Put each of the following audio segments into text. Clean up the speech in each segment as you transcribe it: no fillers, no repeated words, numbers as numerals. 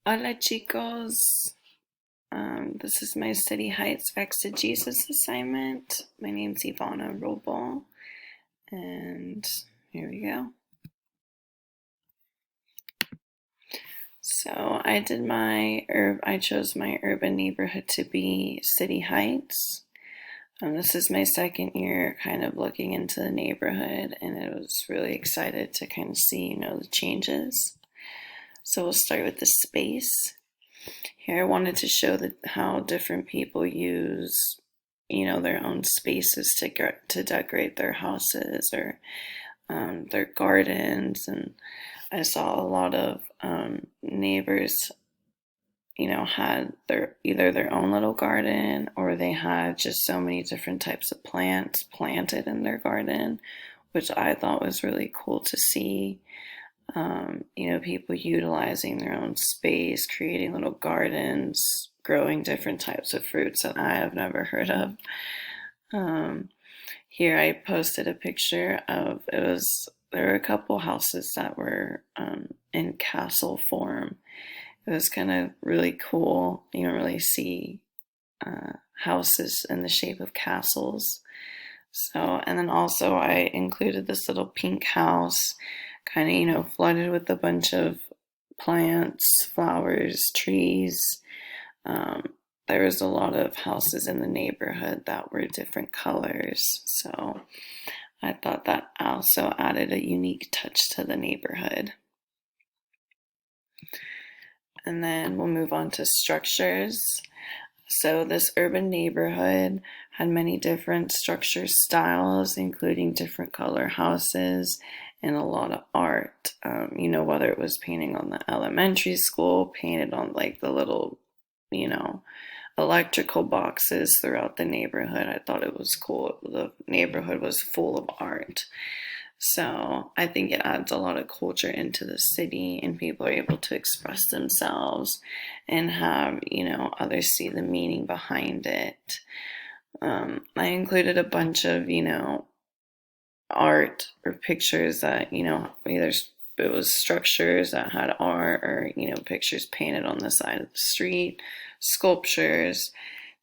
Hola chicos, this is my City Heights Exegesis assignment. My name's Ivana Robol, and here we go. So I chose my urban neighborhood to be City Heights. This is my second year kind of looking into the neighborhood, and I was really excited to kind of see, the changes. So we'll start with the space. Here I wanted to show how different people use, their own spaces to decorate their houses or their gardens. And I saw a lot of neighbors, had either their own little garden or they had just so many different types of plants planted in their garden, which I thought was really cool to see. People utilizing their own space, creating little gardens, growing different types of fruits that I have never heard of. Here I posted a picture of there were a couple houses that were in castle form. It was kind of really cool. You don't really see houses in the shape of castles. So, and then also I included this little pink house, kind of, flooded with a bunch of plants, flowers, trees. There was a lot of houses in the neighborhood that were different colors. So I thought that also added a unique touch to the neighborhood. And then we'll move on to structures. So this urban neighborhood had many different structure styles, including different color houses and a lot of art. Whether it was painting on the elementary school, painted on like the little, electrical boxes throughout the neighborhood. I thought it was cool. The neighborhood was full of art. So I think it adds a lot of culture into the city, and people are able to express themselves and have, others see the meaning behind it. I included a bunch of, art or pictures that, either it was structures that had art or, pictures painted on the side of the street, sculptures.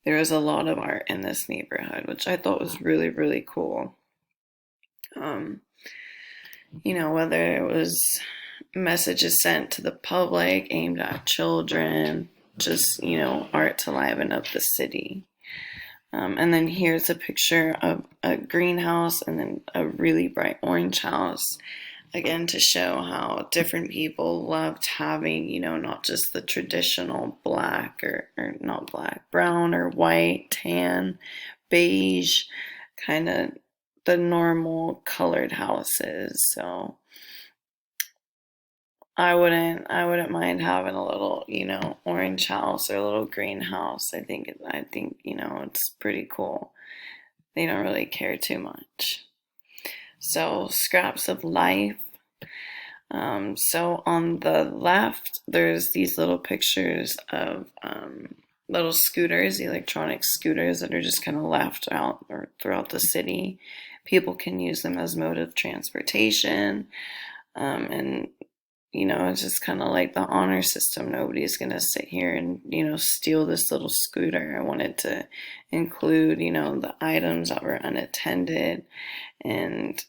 There was a lot of art in this neighborhood, which I thought was really, really cool. Whether it was messages sent to the public aimed at children, just, art to liven up the city. And then here's a picture of a greenhouse and then a really bright orange house. Again, to show how different people loved having, not just the traditional black or not black, brown or white, tan, beige, kind of the normal colored houses. So I wouldn't mind having a little, orange house or a little greenhouse. I think, it's pretty cool. They don't really care too much. So scraps of life. So on the left, there's these little pictures of little scooters, electronic scooters that are just kind of left out or throughout the city. People can use them as mode of transportation. And it's just kind of like the honor system. Nobody's going to sit here and, steal this little scooter. I wanted to include, the items that were unattended. And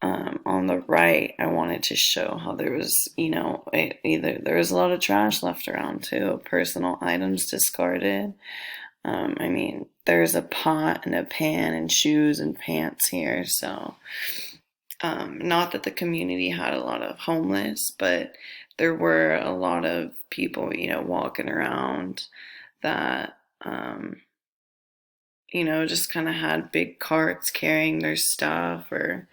on the right, I wanted to show how there was, either there was a lot of trash left around too, personal items discarded. There's a pot and a pan and shoes and pants here. So, not that the community had a lot of homeless, but there were a lot of people, walking around that, just kind of had big carts carrying their stuff or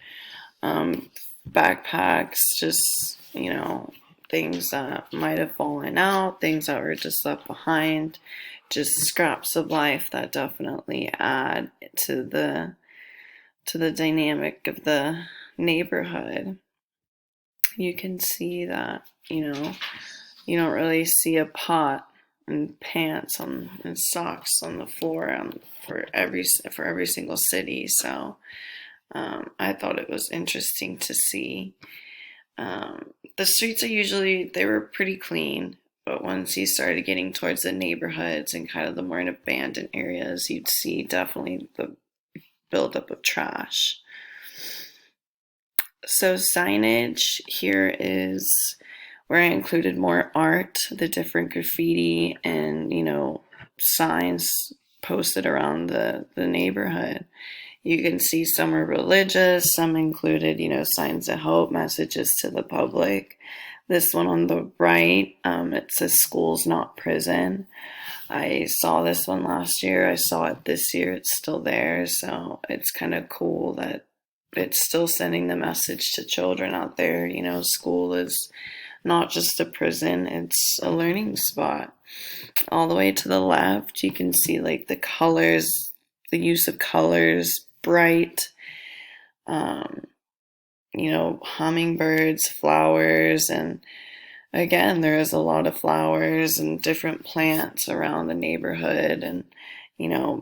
backpacks, just, things that might have fallen out, things that were just left behind, just scraps of life that definitely add to the dynamic of the neighborhood. You can see that, you don't really see a pot and pants and socks on the floor for every single city. So I thought it was interesting to see. The streets they were pretty clean. But once you started getting towards the neighborhoods and kind of the more abandoned areas, you'd see definitely the buildup of trash. So signage here is where I included more art, the different graffiti and, signs posted around the neighborhood. You can see some are religious, some included, signs of hope, messages to the public. This one on the right, it says school's not prison. I saw this one last year. I saw it this year. It's still there. So it's kind of cool that it's still sending the message to children out there. School is not just a prison, it's a learning spot. All the way to the left, you can see like the colors, the use of colors, bright, um, hummingbirds, flowers, and again, there is a lot of flowers and different plants around the neighborhood, and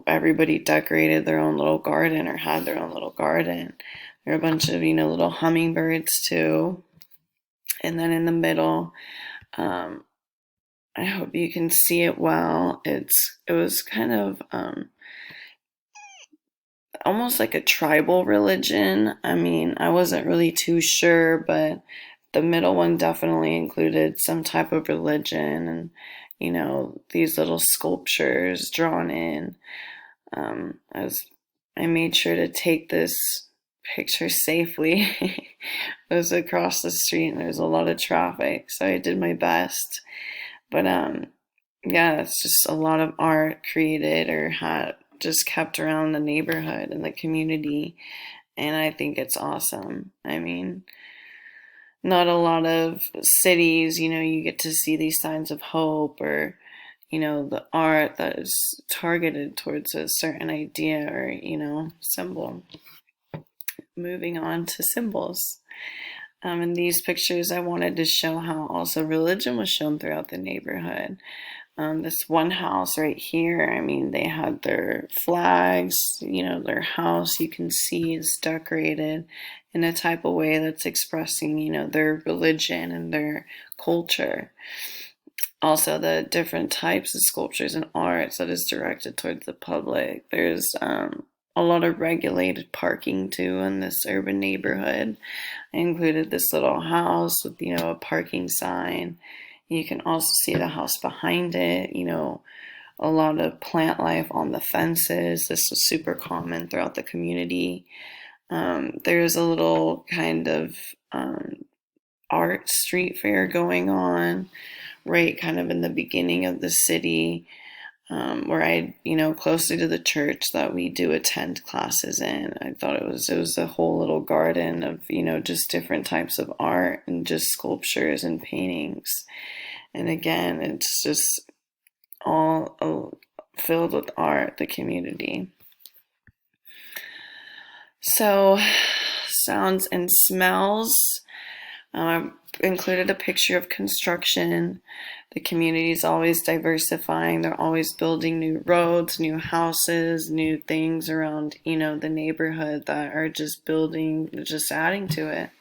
everybody decorated their own little garden or had their own little garden. There are a bunch of little hummingbirds too, and then in the middle, I hope you can see it well. It was kind of almost like a tribal religion. I mean, I wasn't really too sure, but the middle one definitely included some type of religion and, these little sculptures drawn in. As I made sure to take this picture safely. It was across the street and there was a lot of traffic, so I did my best. But yeah, it's just a lot of art created or had just kept around the neighborhood and the community, and I think it's awesome. I mean, not a lot of cities, you get to see these signs of hope or, the art that is targeted towards a certain idea or, symbol. Moving on to symbols. In these pictures, I wanted to show how also religion was shown throughout the neighborhood. This one house right here, I mean, they had their flags, their house you can see is decorated in a type of way that's expressing, their religion and their culture. Also, the different types of sculptures and arts that is directed towards the public. There's a lot of regulated parking too in this urban neighborhood. I included this little house with, a parking sign. You can also see the house behind it, a lot of plant life on the fences. This was super common throughout the community. There's a little kind of art street fair going on right kind of in the beginning of the city, where I, closer to the church that we do attend classes in. I thought it was a whole little garden of, just different types of art and just sculptures and paintings. And again, it's just all filled with art, the community. So, sounds and smells. I included a picture of construction. The community is always diversifying. They're always building new roads, new houses, new things around, the neighborhood that are just building, just adding to it.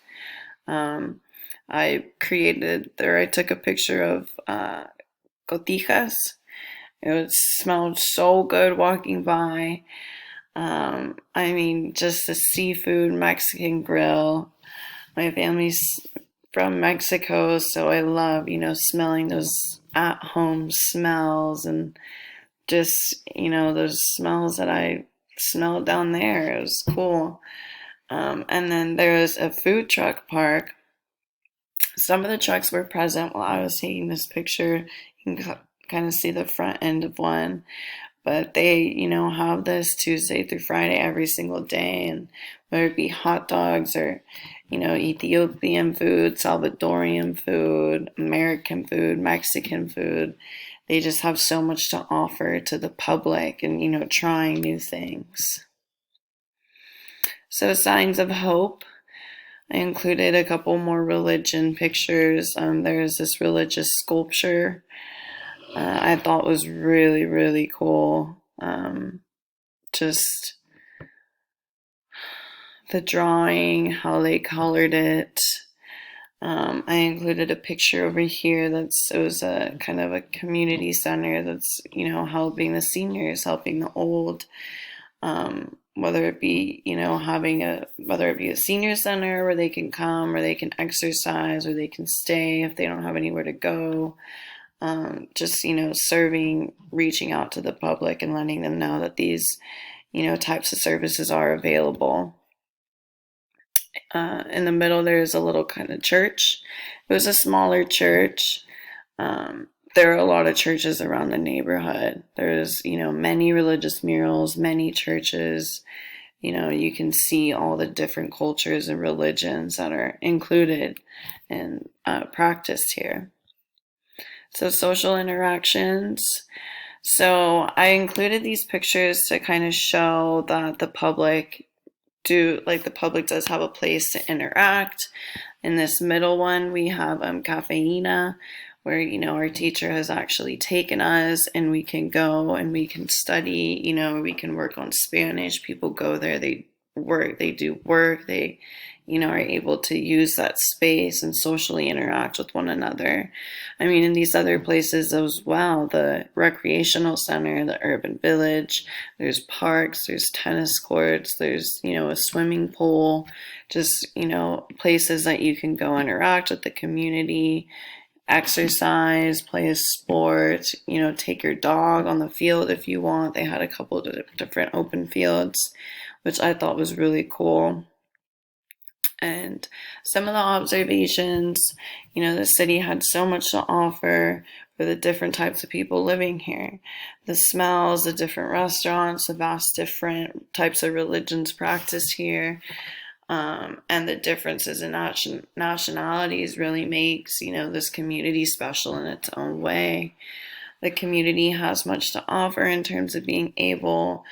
I took a picture of cotijas. It smelled so good walking by. I mean, just the seafood Mexican grill. My family's from Mexico, so I love, smelling those at-home smells and just, those smells that I smelled down there. It was cool. And then there's a food truck park. Some of the trucks were present while I was taking this picture. You can kind of see the front end of one. But they, have this Tuesday through Friday every single day. And whether it be hot dogs or, Ethiopian food, Salvadorian food, American food, Mexican food, they just have so much to offer to the public and, trying new things. So signs of hope. I included a couple more religion pictures. There's this religious sculpture I thought was really, really cool. Just the drawing, how they colored it. I included a picture over here it was a kind of a community center that's, helping the seniors, helping the old, whether it be, whether it be a senior center where they can come, or they can exercise, or they can stay if they don't have anywhere to go. Just, serving, reaching out to the public and letting them know that these, types of services are available. In the middle, there's a little kind of church. It was a smaller church. There are a lot of churches around the neighborhood. There's, many religious murals, many churches. You can see all the different cultures and religions that are included and practiced here. So, social interactions. So, I included these pictures to kind of show that the public does have a place to interact. In this middle one, we have Cafeína, where, our teacher has actually taken us, and we can go and we can study, we can work on Spanish. People go there, they do work, they, are able to use that space and socially interact with one another. I mean, in these other places as well, the recreational center, the urban village, there's parks, there's tennis courts, there's, a swimming pool, just, places that you can go interact with the community, exercise, play a sport, take your dog on the field if you want. They had a couple of different open fields, which I thought was really cool. And some of the observations, the city had so much to offer for the different types of people living here. The smells, the different restaurants, the vast different types of religions practiced here, and the differences in nationalities really makes, this community special in its own way. The community has much to offer in terms of being able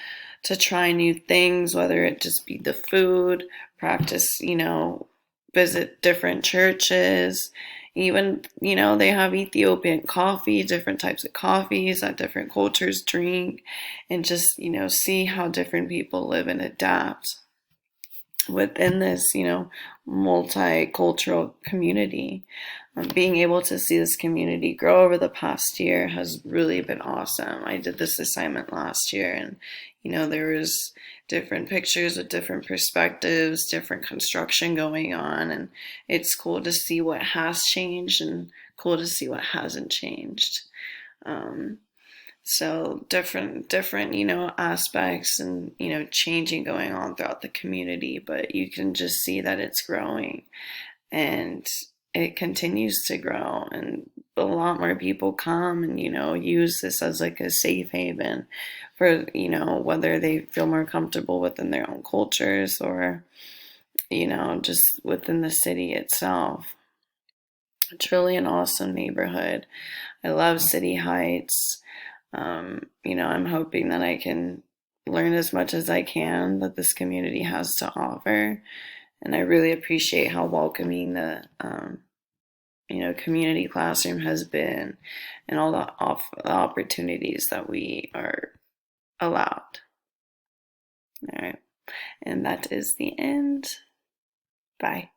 to try new things, whether it just be the food, practice, visit different churches. Even, they have Ethiopian coffee, different types of coffees that different cultures drink, and just, see how different people live and adapt within this, multicultural community. Being able to see this community grow over the past year has really been awesome. I did this assignment last year, and there was different pictures with different perspectives, different construction going on, and it's cool to see what has changed and cool to see what hasn't changed. So different, aspects and, changing going on throughout the community, but you can just see that it's growing and it continues to grow, and a lot more people come and, use this as like a safe haven for, whether they feel more comfortable within their own cultures or, just within the city itself. It's really an awesome neighborhood. I love City Heights. I'm hoping that I can learn as much as I can that this community has to offer. And I really appreciate how welcoming the, community classroom has been, and all the opportunities that we are allowed. All right. And that is the end. Bye.